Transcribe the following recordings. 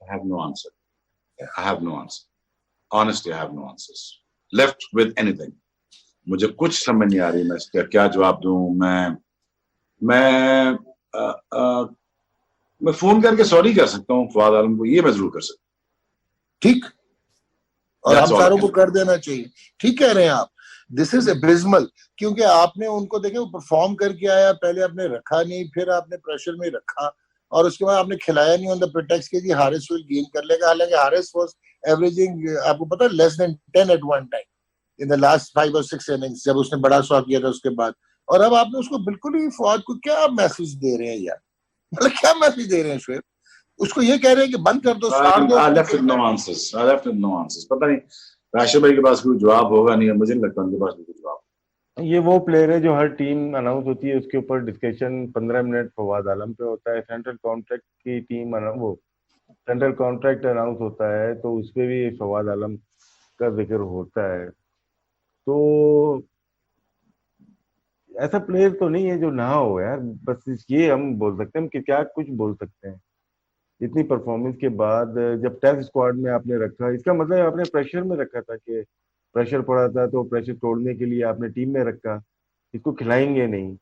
I have no answer. I have no answer. Honestly, I have no answers. Left with anything. मुझे कुछ समझ नहीं आ रही मैं इसका क्या जवाब दूं. मैं फोन करके सॉरी कर सकता हूँ फवाद आलम को, ये मैं जरूर कर सकता हूँ. ठीक, और हम सारों को कर देना चाहिए. ठीक कह रहे हैं आप. दिस इज एबिस्मल, क्योंकि आपने उनको देखे वो परफॉर्म करके आया, पहले आपने रखा नहीं, फिर आपने प्रेशर में रखा, और उसके बाद आपने खिलाया नहीं ऑन द प्रिटेक्स्ट के जी हारिस विल गेन कर लेगा. हालांकि हारिस वाज एवरेजिंग, आपको पता है, less than 10 at one time in the last 5 और 6 इनिंग्स, जब उसने बड़ा शॉट किया था उसके बाद. और अब आपने उसको बिल्कुल ही, फौज को क्या मैसेज दे रहे हैं यार, मतलब क्या मैसेज दे रहे हैं शुएब? उसको ये कह रहे हैं कि बंद कर दो, साड़ दो. I left with no answers. पता नहीं राशिद भाई के पास कोई जवाब होगा नहीं, मुझे नहीं लगता उनके पास कोई जवाब. ये वो प्लेयर है जो हर टीम अनाउंस होती है उसके ऊपर डिस्कशन 15 मिनट फवाद आलम पे होता है. सेंट्रल कॉन्ट्रैक्ट की टीम वो सेंट्रल कॉन्ट्रैक्ट अनाउंस होता है तो उसपे भी फवाद आलम का जिक्र होता है. तो ऐसा प्लेयर तो नहीं है जो ना हो यार, बस ये हम बोल सकते हैं कि क्या कुछ बोल सकते हैं. इतनी परफॉर्मेंस के बाद जब टेस्ट स्क्वाड में आपने रखा, इसका मतलब आपने प्रेशर में रखा था कि प्रेशर पड़ा था तो प्रेशर तोड़ने के लिए आपने टीम में रखा. इसको खिलाएंगे नहीं,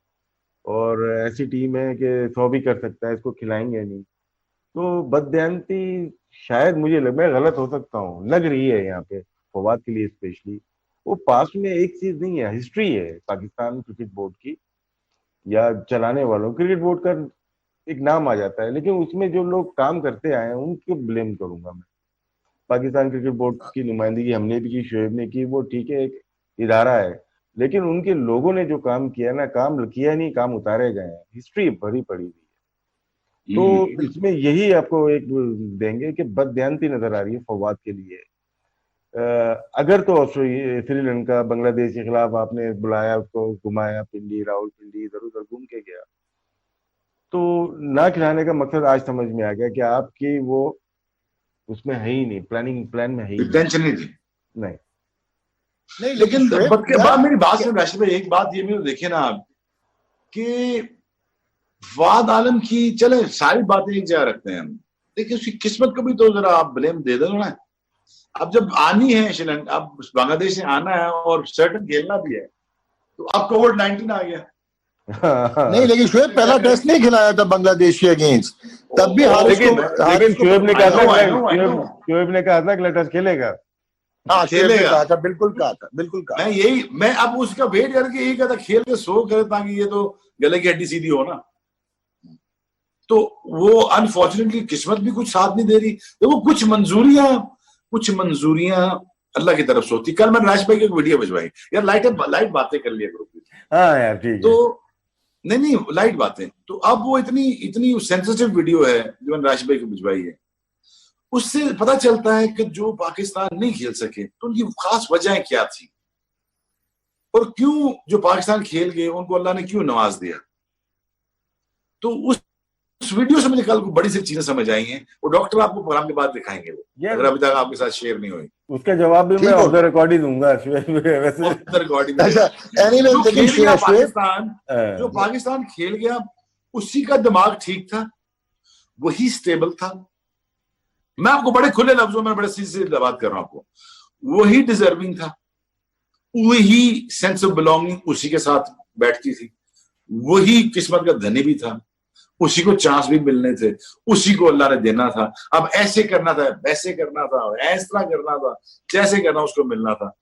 और ऐसी टीम है कि 100 भी कर सकता है, इसको खिलाएंगे नहीं. तो बददियानती शायद मुझे मैं गलत हो सकता हूँ, लग रही है यहाँ पे फवाद के लिए स्पेशली. वो पास्ट में एक चीज नहीं है, हिस्ट्री है पाकिस्तान क्रिकेट बोर्ड की या चलाने वालों. क्रिकेट बोर्ड का एक नाम आ जाता है, लेकिन उसमें जो लोग काम करते आए हैं उनको ब्लेम करूंगा मैं. पाकिस्तान क्रिकेट बोर्ड की नुमाइंदगी हमने भी की, शुएब ने की, वो ठीक है एक इदारा है, लेकिन उनके लोगों ने जो काम किया ना, काम किया नहीं, काम उतारे गए हैं. हिस्ट्री भरी पड़ी हुई है. तो इसमें यही आपको एक देंगे कि बददियानती नजर आ रही है फवाद के लिए. अगर तो श्रीलंका बांग्लादेश के खिलाफ आपने बुलाया, उसको घुमाया, पिंडी रावलपिंडी इधर उधर घूम के गया, तो ना खिलाने का मकसद आज समझ में आ गया कि आपकी वो उसमें है ही नहीं, प्लान में है ही टेंशन नहीं थी. नहीं, लेकिन बाद मेरी बात सुन राशिद भाई, एक बात ये भी देखे ना आप कि फवाद आलम की, चले सारी बातें एक जगह रखते हैं हम, देखिए उसकी किस्मत को भी तो जरा आप ब्लेम दे दो ना. अब जब आनी है श्रीलंका, अब बांग्लादेश से आना है और सर्टन खेलना भी है, तो अब कोविड-19 आ गया. नहीं, लेकिन शुएब पहला टेस्ट नहीं खिलाया था बांग्लादेश के अगेंस्ट, तब भी हारिस को, लेकिन शुएब ने कहा था कि टेस्ट खेलेगा. हाँ, खेलेगा था, बिल्कुल कहा था. मैं अब उसका वेट करके यही कहता खेल के सो करे ताकि ये तो गले की हड्डी सीधी हो ना. तो वो अनफॉर्चुनेटली किस्मत भी कुछ साथ नहीं दे रही. तो वो कुछ मंजूरियां अल्लाह की तरफ से होती. कल मैंने राज भाई की एक वीडियो भिजवाई यार, लाइट बातें कर लिया ग्रुप में. हाँ यार ठीक है. तो नहीं लाइट बातें. तो अब वो इतनी सेंसिटिव वीडियो है जो मैंने राज भाई को भिजवाई है, उससे पता चलता है कि जो पाकिस्तान नहीं खेल सके तो उनकी खास वजह क्या थी, और क्यों जो पाकिस्तान खेल गए उनको अल्लाह ने क्यों नवाज दिया. तो उस वीडियो से मुझे कल को बड़ी सी चीजें समझ आई हैं. वो डॉक्टर आपको प्रोग्राम के बाद दिखाएंगे, वो अगर अभी तक आपके साथ शेयर नहीं हुई. उसका जवाब भी मैं ऑफ द रिकॉर्ड ही दूंगा. वैसे ऑफ द रिकॉर्ड जो पाकिस्तान खेल गया उसी का दिमाग ठीक था, वही स्टेबल था. मैं आपको बड़े खुले लफ्जों में बड़े सीधे बात कर रहा हूं आपको, वही डिजर्विंग था, वही सेंस ऑफ बिलोंगिंग उसी के साथ बैठती थी, वही किस्मत का धनी भी था, उसी को चांस भी मिलने थे, उसी को अल्लाह ने देना था. अब ऐसे करना था, वैसे करना था, इस तरह करना था, जैसे करना उसको मिलना था.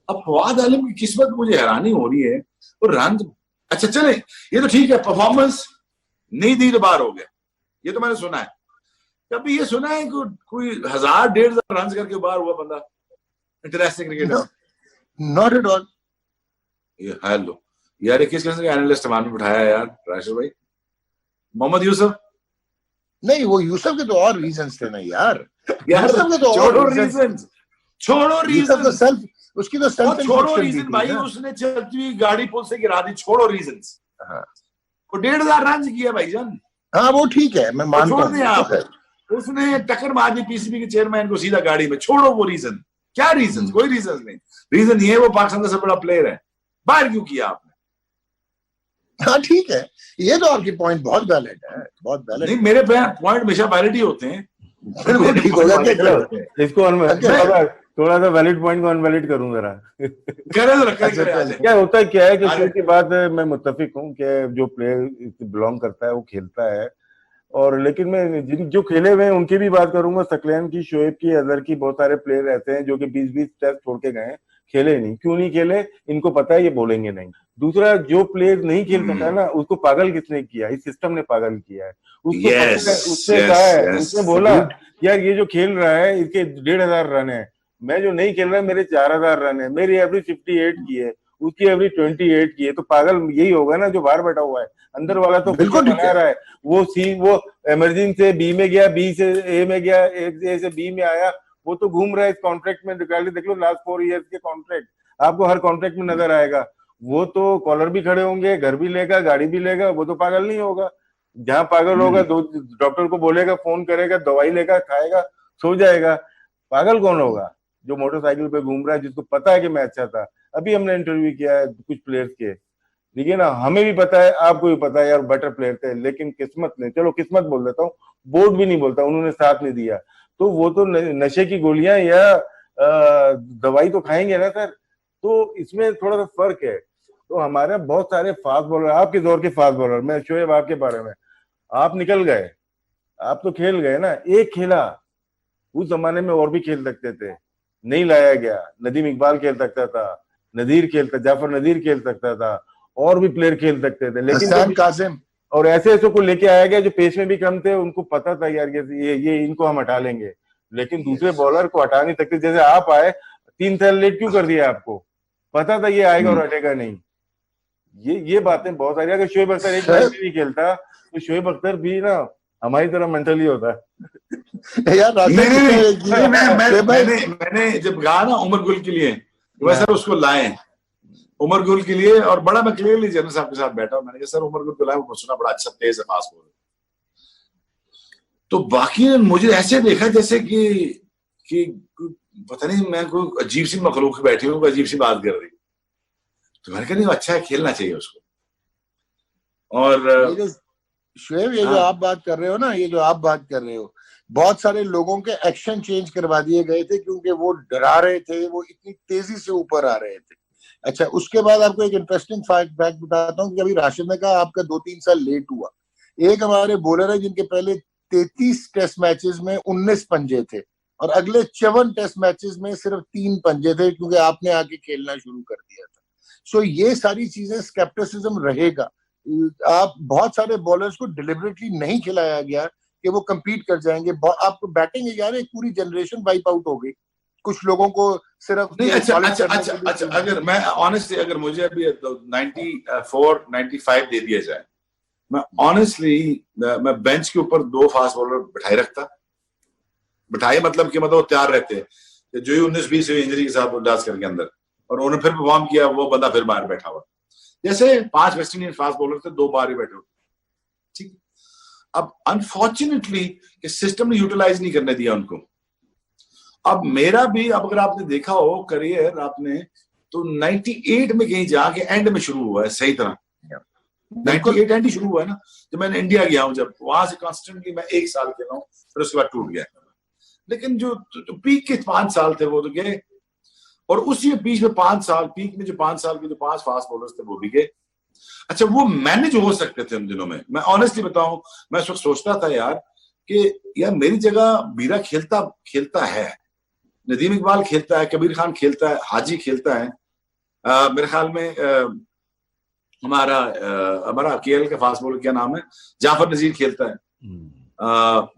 अब फवाद आलम की किस्मत मुझे हैरानी हो रही है. और रन अच्छा चले, ये तो ठीक है, परफॉर्मेंस नहीं दी तो बाहर हो गया, ये तो मैंने सुना है. कभी ये सुना है कोई 1000-1500 रन करके बाहर हुआ बंदा international cricketer? Not at all. ये हेलो यार, ये किस किस्म का एनालिस्ट मान में बिठाया यार राशिद भाई? मोहम्मद यूसुफ? नहीं, वो यूसुफ के तो और रीजंस थे ना यार. यूसुफ के तो छोड़ो रीजन, उसकी तो सेल्फ छोड़ो रीजन भाई. उसने चलती हुई गाड़ी पुल से गिरा दी, छोड़ो रीजंस. वो 1500 रन किया भाईजान. हाँ वो ठीक है, मैं मानता हूँ. उसने टक्कर मार दी पीसीबी के चेयरमैन को सीधा गाड़ी में. छोड़ो वो रीजन, क्या रीजन? कोई रीजन नहीं. रीजन ये वो पाकिस्तान का सबसे बड़ा प्लेयर है, बाहर क्यों किया आपने? हाँ ठीक है, ये तो आपकी पॉइंट बहुत वैलिड है, बहुत वैलिड. नहीं, मेरे पॉइंट हमेशा वैलिड ही होते हैं. बिल्कुल ठीक होगा। क्या इसको थोड़ा सा वैलिड पॉइंट को अनवैलिड करूं जरा। क्या होता है, क्या है कि शुरू की बात मैं मुत्तफिक हूँ कि जो प्लेयर बिलोंग करता है वो खेलता है, और लेकिन मैं जो खेले हुए हैं उनकी भी बात करूंगा, सकलैन की, शोएब की, अजहर की, बहुत सारे प्लेयर ऐसे हैं जो कि 20-20 टेस्ट छोड़ के गए, खेले नहीं। क्यों नहीं खेले, इनको पता है ये बोलेंगे नहीं। दूसरा, जो प्लेयर नहीं खेल सकता है ना, उसको पागल किसने किया, इस सिस्टम ने पागल किया है उसको। उसने कहा है, उसने बोला यार ये जो खेल रहा है इसके 1,500 रन है, मैं जो नहीं खेल रहा है मेरे 4,000 रन है, मेरी एवरेज 58 की है, उसकी एवरेज 28 की है, तो पागल यही होगा ना जो बाहर बैठा हुआ है। अंदर वाला तो बिल्कुल बना रहा है, वो इमरजेंसी से बी में गया, बी से ए में गया, ए से बी में आया, वो तो घूम रहा है इस कॉन्ट्रैक्ट में। देख लो लास्ट 4 ईयर्स के कॉन्ट्रैक्ट आपको हर कॉन्ट्रैक्ट में नजर आएगा। वो तो कॉलर भी खड़े होंगे, घर भी लेगा, गाड़ी भी लेगा, वो तो पागल नहीं होगा। जहां पागल होगा, दो डॉक्टर को बोलेगा, फोन करेगा, दवाई लेगा, खाएगा, सो जाएगा। पागल कौन होगा जो मोटरसाइकिल पे घूम रहा है, जिसको पता है कि मैं अच्छा था। अभी हमने इंटरव्यू किया है कुछ प्लेयर्स के, ठीक है ना, हमें भी पता है, आपको भी पता है यार बेटर प्लेयर थे, लेकिन किस्मत ने, चलो किस्मत बोल देता हूँ, बोर्ड भी नहीं बोलता, उन्होंने साथ नहीं दिया, तो वो तो नशे की गोलियां या दवाई तो खाएंगे ना सर। तो इसमें थोड़ा सा फर्क है। तो हमारे बहुत सारे फास्ट बॉलर, आपके दौर के फास्ट बॉलर, मैं शोएब आपके बारे में, आप निकल गए, आप तो खेल गए ना, एक खेला, उस जमाने में और भी खेल सकते थे, नहीं लाया गया। नदीम इकबाल खेल सकता था, नदीर खेलता, जाफर नदीर खेल सकता था, और भी प्लेयर खेल सकते थे, लेकिन कासिम, और ऐसे ऐसे को लेके आया गया जो पेश में भी कम थे, उनको पता था यार ये इनको हम हटा लेंगे, लेकिन दूसरे बॉलर को हटा नहीं सकते। जैसे आप आए, 3 साल लेट क्यों कर दिया, आपको पता था ये आएगा और हटेगा नहीं। ये बातें बहुत सारी। अगर शोएब अख्तर एक मैच भी खेलता तो शोएब अख्तर भी ना हमारी तरह मेंटली होता यार। मैंने जब कहा ना उमर गुल के लिए, वैसे उसको लाए उमर गुल के लिए, और बड़ा मैं क्लियरली जनरल साहब के साथ बैठा, मैंने कहा सर उमर गुल को लाए, वो सुना बड़ा अच्छा तेज है, फास्ट बॉलर। तो बाकी ने मुझे ऐसे देखा जैसे कि पता नहीं मैं कोई अजीब सी मखलूक बैठी हूँ, अजीब सी बात कर रही, तो मैंने कहा नहीं अच्छा है, खेलना चाहिए उसको। और शोएब, ये जो आप बात कर रहे हो ना, ये जो आप बात कर रहे हो, बहुत सारे लोगों के एक्शन चेंज करवा दिए गए थे क्योंकि वो डरा रहे थे, वो इतनी तेजी से ऊपर आ रहे थे। अच्छा, उसके बाद आपको एक इंटरेस्टिंग फैक्ट बताता हूँ कि अभी राशिद ने कहा आपका 2-3 साल लेट हुआ। एक हमारे बॉलर है जिनके पहले 33 टेस्ट मैचेस में 19 पंजे थे, और अगले 54 टेस्ट मैचेस में सिर्फ 3 पंजे थे, क्योंकि आपने आके खेलना शुरू कर दिया था। सो ये सारी चीजें, स्केप्टिसिज्म रहेगा। आप बहुत सारे बॉलर्स को डिलिबरेटली नहीं खिलाया गया कि वो compete कर जाएंगे। आपको बैटिंग यार, एक पूरी जनरेशन वाइप आउट हो गई, कुछ लोगों को सिर्फ नहीं। अच्छा, अगर मैं ऑनेस्टली, अगर मुझे अभी 94-95 दे दिया जाए, मैं ऑनेस्टली मैं बेंच के ऊपर 2 फास्ट बॉलर बिठाए रखता। बिठाए मतलब कि मतलब तैयार रहते, जो ही 19-20 इंजरी के साथ उदास करके अंदर, और उन्होंने फिर परफॉर्म किया, वो बंदा फिर बाहर बैठा हुआ। जैसे 5 वेस्ट इंडियन फास्ट बॉलर थे, 2 बाहर ही बैठे हुए, ठीक। अब अनफॉर्चुनेटली सिस्टम ने यूटिलाइज नहीं करने दिया उनको। अब मेरा भी, अब अगर आपने देखा हो करियर आपने, तो 98 में कहीं जाके एंड में शुरू हुआ है सही तरह। 98 एंड ही शुरू हुआ है ना, जब मैंने इंडिया गया हूं, जब वहां से कॉन्स्टेंटली मैं 1 साल खेला हूं, फिर उसके बाद टूट गया। लेकिन जो पीक के 5 साल थे वो तो गए, और उसी बीच में 5 साल, पीक में जो 5 साल के जो 5 फास्ट बॉलर्स थे वो भी गए। अच्छा, वो मैनेज हो सकते थे उन दिनों में। मैं ऑनेस्टली बताऊं, मैं उस वक्त सोचता था यार कि यार मेरी जगह बीरा खेलता है, नदीम इकबाल खेलता है, कबीर खान खेलता है, हाजी खेलता है, मेरे ख्याल में हमारा केएल का फास्ट बॉलर क्या नाम है, जाफर नजीर खेलता है,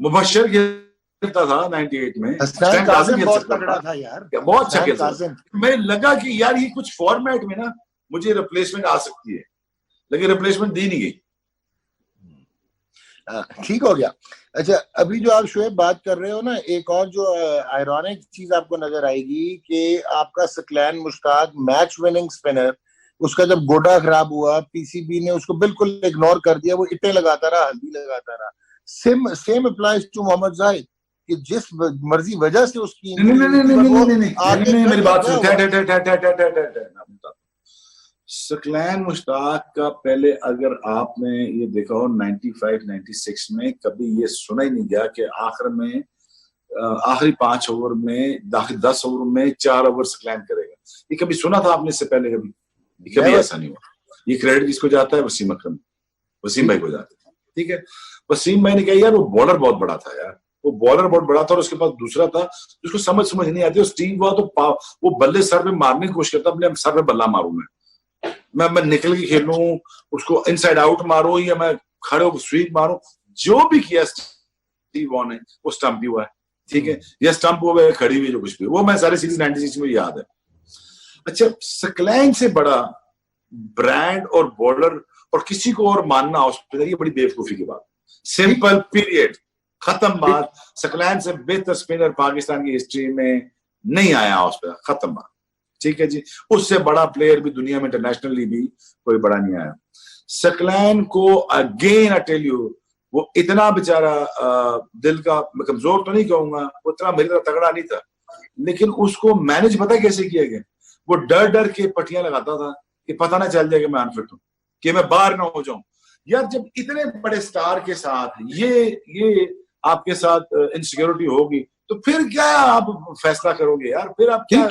मुबशर खेलता था 98 में, बहुत तगड़ा था यार, बहुत अच्छा खेलता था। मैं लगा कि यार ये कुछ फॉर्मेट में ना मुझे रिप्लेसमेंट आ सकती है, लेकिन रिप्लेसमेंट दी नहीं गई। ठीक हो गया। अच्छा, अभी जो आप शोएब बात कर रहे हो ना, एक और जो आयरॉनिक चीज आपको नजर आएगी कि आपका Saqlain Mushtaq match winning spinner, उसका जब गोडा खराब हुआ, पीसीबी ने उसको बिल्कुल इग्नोर कर दिया, वो इट्टे लगाता रहा, हल्दी लगाता रहा। Same applies to Mohammad Zahid, कि जिस मर्जी वजह से उसकी नहीं, मेरी बात सुनो। सकलैन मुश्ताक का पहले अगर आपने ये देखा हो 95-96 में कभी ये सुना ही नहीं गया कि आखिर में आखिरी 5 ओवर में, दाखिल 10 ओवर में 4 ओवर सकलैन करेगा। ये कभी सुना था आपने इससे पहले? कभी ऐसा नहीं हुआ। ये क्रेडिट किसको जाता है? वसीम अकरम, वसीम भाई को जाता है। ठीक है, वसीम भाई ने कहा यार वो बॉलर बहुत बड़ा था यार, वो बॉलर बहुत बड़ा था और उसके पास दूसरा था जिसको समझ नहीं आती। और स्टीव हुआ तो वो बल्ले सर पे मारने की कोशिश करता, अपने सर पे बल्ला मारू मैं निकल के खेलूं, उसको इनसाइड आउट मारो या मैं खड़े होकर स्वीप मारो, जो भी किया स्टीव वॉ ने वो स्टंप भी हुआ है। ठीक है, या स्टंप हुआ खड़ी हुई, जो कुछ भी, वो मैं सारे सीरीज 96 में याद है। अच्छा, सकलैन से बड़ा ब्रांड और बॉलर और किसी को और मानना ऑस्ट्रेलिया, ये बड़ी बेवकूफी की बात। सिंपल, पीरियड, खत्म बात। सकलैन से बेहतर स्पिनर पाकिस्तान की हिस्ट्री में नहीं आया ऑस्ट्रेलिया, खत्म बात। ठीक है जी, उससे बड़ा प्लेयर भी दुनिया में इंटरनेशनली भी कोई बड़ा नहीं आया। सकलैन को अगेन आई टेल यू, वो इतना बेचारा दिल का, मैं कमजोर तो नहीं कहूंगा, वो इतना मेरी तरह तगड़ा नहीं था, लेकिन उसको मैनेज पता कैसे किया गया? वो डर डर के पट्टियां लगाता था कि पता ना चल जाए कि मैं अनफिट हूं, कि मैं बाहर ना हो जाऊं। यार जब इतने बड़े स्टार के साथ ये आपके साथ इनसिक्योरिटी होगी तो फिर क्या आप फैसला करोगे यार? फिर आप क्या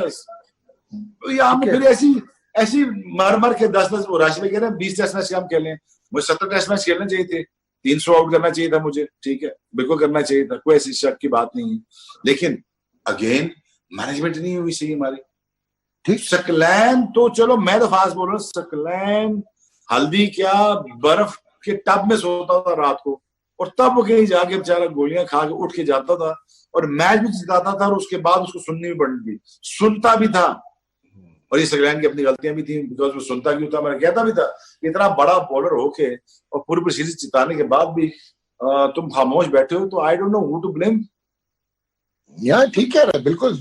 हम फिर ऐसी मर के 10 वो राशि में कह रहे हैं 20 टेस्ट मैच हम खेलें, मुझे 70 टेस्ट मैच खेलने चाहिए थे, 300 आउट करना चाहिए था मुझे। ठीक है, बिल्कुल करना चाहिए था, कोई ऐसी शक की बात नहीं है, लेकिन अगेन मैनेजमेंट नहीं हुई सही हमारी। ठीक, सकलैन तो चलो, मैं तो फास्ट बोल रहा हूँ, सकलैन हल्दी क्या बर्फ के टब में सोता था रात को, और तब वो कहीं जाके बेचारा गोलियां खा के उठ के जाता था और मैच भी जिताता था, और उसके बाद उसको सुननी भी पड़ती थी, सुनता भी था। और ये सकलैन की अपनी गलतियां भी थी, बिकॉज वो सुनता क्यों था? मैं कहता भी था, इतना बड़ा बॉलर होके और पूरी सीरीज जिताने के बाद भी तुम खामोश बैठे हो, तो I don't know who to blame. या ठीक है, बिल्कुल।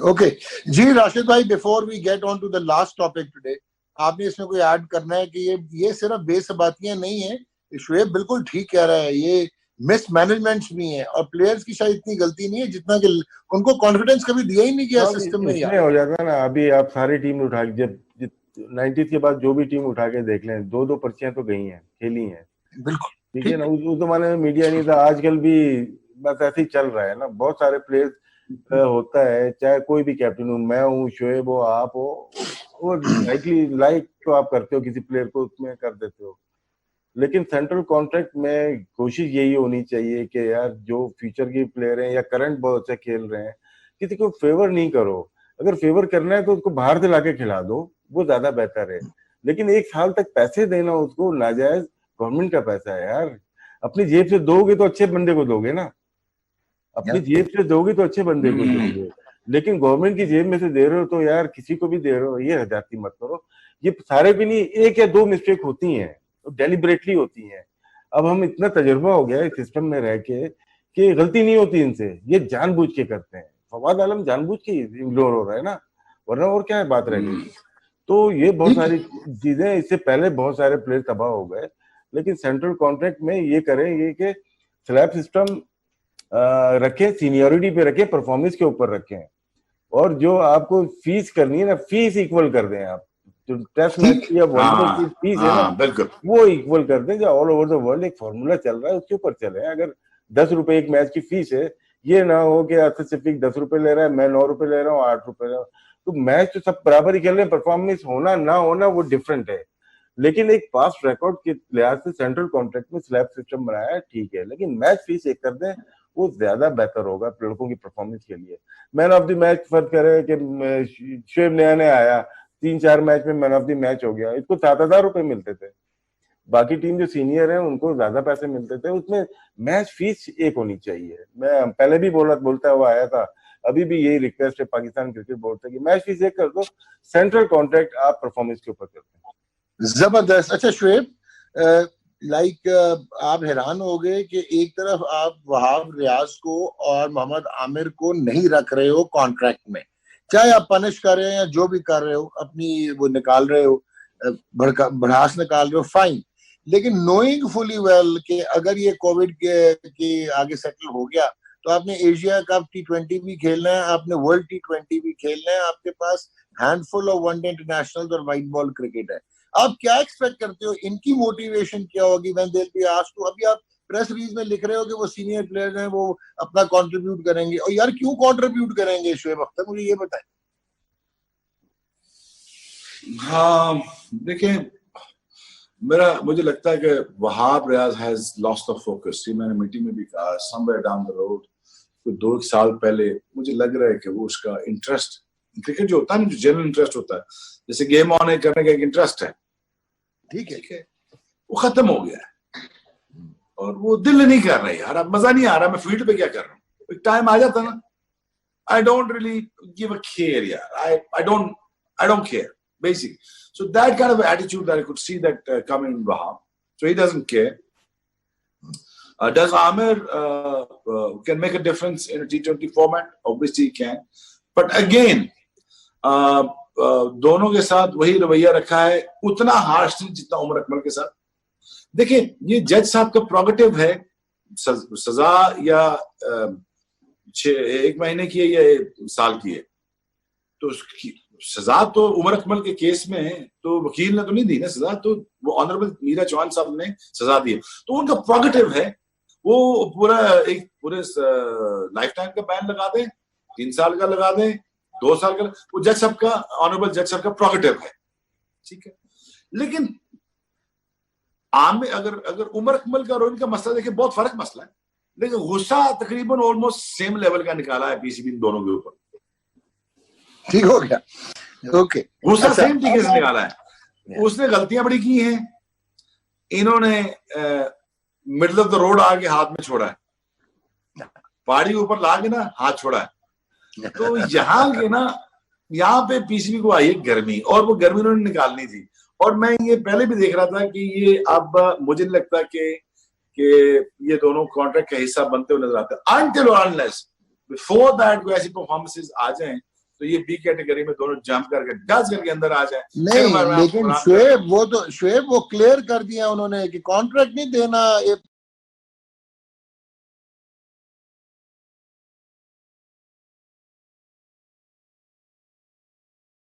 ओके जी राशिद भाई, before we get on to the last topic today, आपने इसमें कोई ऐड करना है कि ये सिर्फ बेसबातियां नहीं है, शुएब बिल्कुल ठीक कह रहा है, ये मिसमैनेजमेंट भी है और प्लेयर्स की शायद इतनी गलती नहीं है जितना कि उनको कॉन्फिडेंस कभी दिया ही नहीं गया सिस्टम में। यार हो जाता है ना, अभी आप सारी टीम उठा के, जब 90s के बाद जो भी टीम उठा के देख लें, 2-2 पर्चियां तो गई हैं, खेली हैं। बिल्कुल ठीक है ना, उस जमाने में मीडिया नहीं था, आजकल भी बस ऐसे ही चल रहा है ना। बहुत सारे प्लेयर्स होता है, चाहे कोई भी कैप्टन हो, मैं हूँ, शोएब हो, आप हो, वो लाइक तो आप करते हो किसी प्लेयर को, उसमें कर देते हो, लेकिन सेंट्रल कॉन्ट्रैक्ट में कोशिश यही होनी चाहिए कि यार जो फ्यूचर के प्लेयर हैं या करंट बहुत अच्छा खेल रहे हैं, किसी को फेवर नहीं करो। अगर फेवर करना है तो उसको बाहर से लाके खिला दो, वो ज्यादा बेहतर है। लेकिन 1 साल तक पैसे देना उसको नाजायज, गवर्नमेंट का पैसा है यार, अपनी जेब से दोगे तो अच्छे बंदे को दोगे ना, अपनी जेब से दोगे तो अच्छे बंदे को दोगे, लेकिन गवर्नमेंट की जेब में से दे रहे हो तो यार किसी को भी दे रहे हो, ये हजाती मत करो। ये सारे भी नहीं, 1 या 2 मिस्टेक होती हैं, डेलिबरेटली होती है। अब हम इतना तजुर्बा हो गया है सिस्टम में रह के कि गलती नहीं होती इनसे, ये जानबूझ के करते हैं। फवाद आलम जानबूझ के इग्नोर हो रहा है ना, वरना और क्या है बात रह गई। तो ये बहुत सारी चीजें, इससे पहले बहुत सारे प्लेयर तबाह हो गए, लेकिन सेंट्रल कॉन्ट्रैक्ट में ये करें ये कि स्लैब सिस्टम रखें, सीनियरिटी पे रखें, परफॉर्मेंस के ऊपर रखें, और जो आपको फीस करनी है ना, फीस इक्वल कर दें। आप जो टेस्ट मैच या वनडे की फीस है ना, बिल्कुल वो इक्वल कर दें। जो ऑल ओवर द वर्ल्ड एक फॉर्मूला चल रहा है, उसके ऊपर चले। अगर 10 रुपए एक मैच की फीस है, ये ना हो कि सिर्फ 10 रुपए ले रहा है, मैं 9 रुपए ले रहा हूँ, 8 रुपए ले रहा हूँ, तो मैच तो सब बराबर ही खेल रहे हैं। परफॉर्मेंस होना ना होना वो डिफरेंट है, लेकिन एक पास्ट रिकॉर्ड के लिहाज से सेंट्रल कॉन्ट्रैक्ट में स्लैब सिस्टम बनाया है, ठीक है, लेकिन मैच फीस एक कर दें, वो ज्यादा बेहतर होगा लड़कों की परफॉर्मेंस के लिए। मैन ऑफ द मैच फर्ज करे कि शोएब नया आया, 3-4 मैच में मैन ऑफ द मैच हो गया, इसको 7,000 रुपए मिलते थे। बाकी टीम जो सीनियर है उनको ज्यादा पैसे मिलते थे। उसमें मैच फीस एक होनी चाहिए। मैं पहले भी बोलता हुआ आया था, अभी भी यही रिक्वेस्ट है पाकिस्तान क्रिकेट बोर्ड से कि मैच फीस एक कर दो, सेंट्रल कॉन्ट्रैक्ट आप परफॉर्मेंस के ऊपर करते हैं। जबरदस्त। अच्छा शुएब, आप हैरान हो गए कि एक तरफ आप वहाब रियाज को और मोहम्मद आमिर को नहीं रख रहे हो कॉन्ट्रैक्ट में, चाहे आप पनिश कर रहे हो या जो भी कर रहे हो, अपनी वो निकाल रहे हो, भड़ास निकाल रहे हो, फाइन, लेकिन नोइंग फुली वेल कि अगर ये कोविड के आगे सेटल हो गया तो आपने एशिया कप T20 भी खेलना है, आपने वर्ल्ड T20 भी खेलना है, आपके पास हैंडफुल ऑफ वनडे इंटरनेशनल और व्हाइट बॉल क्रिकेट है। आप क्या एक्सपेक्ट करते हो, इनकी मोटिवेशन क्या होगी when they will be asked to? अभी आप प्रेस रिलीज में लिख रहे हो कि वो सीनियर प्लेयर हैं, वो अपना कंट्रीब्यूट करेंगे। और यार क्यों कंट्रीब्यूट करेंगे शोएब अख्तर, मुझे ये बताएं। हाँ देखिए, मुझे लगता है कि Wahab Riaz has lost the focus. ये मैंने मीटिंग में भी कहा, समवेयर डाउन द रोड, कोई 2 साल पहले मुझे लग रहा है कि वो उसका इंटरेस्ट क्रिकेट जो होता है ना, जो जनरल इंटरेस्ट होता है, जैसे गेम ऑन करने का एक इंटरेस्ट है, ठीक है, वो खत्म हो गया है और वो दिल नहीं कर रहा है यार, अब मजा नहीं आ रहा, मैं फील्ड पे क्या कर रहा हूँ। एक टाइम आ जाता ना, I don't really give a care यार, I don't care basically. So that kind of attitude that I could see that coming in Wahab. So he doesn't care. Does Amir can make a difference in a T20 format? Obviously he can. But again, दोनों के साथ वही रवैया रखा है, उतना harsh नहीं जितना उमर अकमल के साथ। देखिए, ये जज साहब का प्रोगेटिव है, सजा या 1 महीने की है या 1 साल की है, तो उसकी सजा तो उमर अकमल के केस में तो वकील ने तो नहीं दी ना सजा, तो वो ऑनरेबल मीरा चौहान साहब ने सजा दी, तो उनका प्रोगेटिव है, वो पूरे लाइफ टाइम का बैन लगा दें, 3 साल का लगा दें, 2 साल का, वो जज साहब का, ऑनरेबल जज साहब का प्रोगेटिव है, ठीक है। लेकिन अगर उमर अकमल का और इनका मसला देखिए, बहुत फर्क मसला है, लेकिन गुस्सा तकरीबन ऑलमोस्ट सेम लेवल का निकाला है पीसीबी दोनों के ऊपर। ठीक हो गया, ओके। गुस्सा सेम तरीके से निकाला है, उसने गलतियां बड़ी की हैं, इन्होंने मिडिल ऑफ द रोड आके हाथ में छोड़ा है, पहाड़ी के ऊपर लाके ना हाथ छोड़ा है, तो यहाँ पे पीसीबी को आई है गर्मी, और वो गर्मी उन्होंने निकालनी थी। और मैं ये पहले भी देख रहा था कि ये अब मुझे नहीं लगता कि ये दोनों कॉन्ट्रैक्ट का हिस्सा बनते हुए नजर आते हैं, अनटिल और अनलेस बिफोर दैट कोई ऐसी परफॉर्मेंसेस आ जाएं तो ये बी कैटेगरी में दोनों जंप करके डज करके अंदर आ जाए। नहीं, लेकिन शोएब वो क्लियर कर दिया उन्होंने कि कॉन्ट्रैक्ट नहीं देना, ये